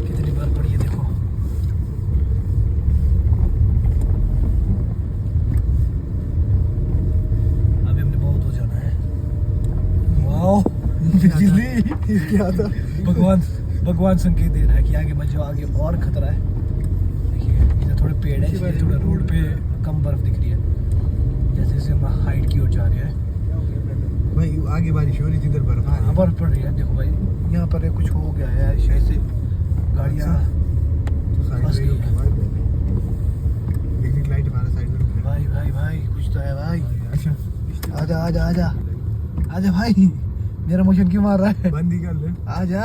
कितनी बार पड़ी है देखो। अभी हमने बहुत हो जाना है। वाओ बिजली क्या था। भगवान संकेत दे रहा है कि आगे मत जाओ, आगे और खतरा है। देखिए इधर थोड़े पेड़ है, इसलिए थोड़ा रोड पे कम बर्फ दिख रही है, जैसे जैसे हम हाइट की ओर जा रहे हैं। भाई आगे बारिश हो रही थी, इधर बर्फ हाँ बर्फ पड़ रही है। देखो भाई यहाँ पर कुछ हो गया है, शायद से गाड़ियाँ फंस गई है। लाइट हमारे साइड में। भाई कुछ तो है भाई। अच्छा आजा भाई, मेरा मोशन क्यों मार रहा है? बंद ही कर ले। आजा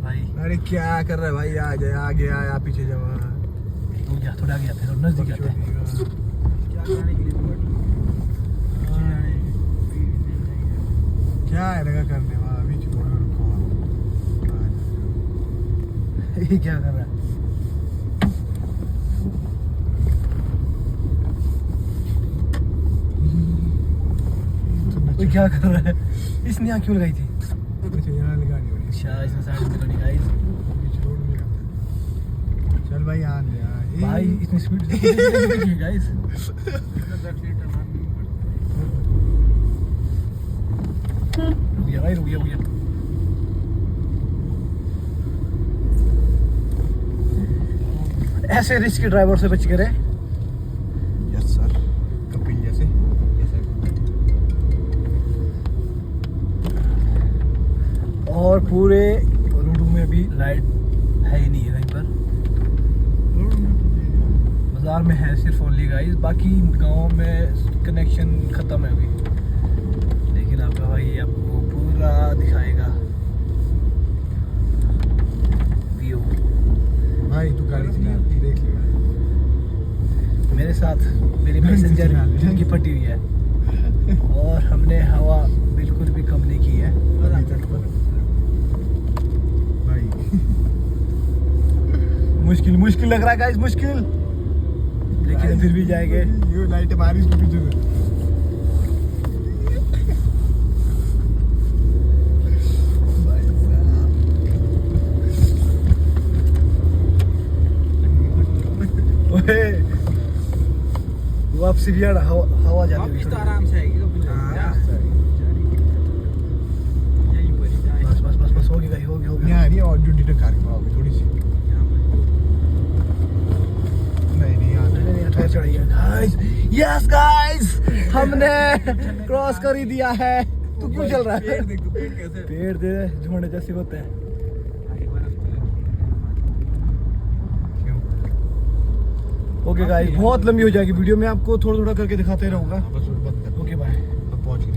भाई। अरे क्या कर रहा है भाई? आ जा, आगे आया, पीछे जा। तू जा थोड़ा आगे, फिर नजदीक आते हैं। क्या है लगा करने वाला? बीच में रुको। ये क्या कर रहा है? कोई क्या कर रहा है? इसने यहाँ क्यों लगाई थी? अच्छा यहाँ लगानी होगी। अच्छा इसने साइड में लगानी गाइस। बीच रोड में चल भाई आ जा भाई इतनी स्पीड से गाइस। रुक गया। ऐसे रिस्की ड्राइवर से बच के रहे। यस सर, कपिल जैसे। और पूरे रोडों में भी लाइट है ही नहीं है कहीं पर। बाजार में है सिर्फ ओनली गाइस, बाकी गाँव में कनेक्शन खत्म है अभी। लेकिन आपका भाई आपको पूरा दिखाएगा व्यू। भाई तू गाड़ी चला, देख लेगा। मेरे साथ मेरे पैसेंजर जिनकी फटी हुई है और हमने हवा बिल्कुल भी कम नहीं की है अभी तक भाई। मुश्किल लग रहा है गाइस, मुश्किल, लेकिन फिर भी जाएंगे। ये लाइट बारिश के पीछे से। वापसी भी हवा जाती वापस तो आराम से आएगी। बस होगी भाई, होगी यहाँ आ रही है और जो डिटेक्ट कर पाओगे थोड़ी सी। नहीं टायर चढ़ाई है गाइस। यस गाइस, हमने क्रॉस कर ही दिया है। तू क्यों चल रहा है? पेड़ दे झुंड जैसे होते हैं। ओके गाइस, बहुत लंबी हो जाएगी वीडियो, मैं आपको थोड़ा करके दिखाते रहूंगा।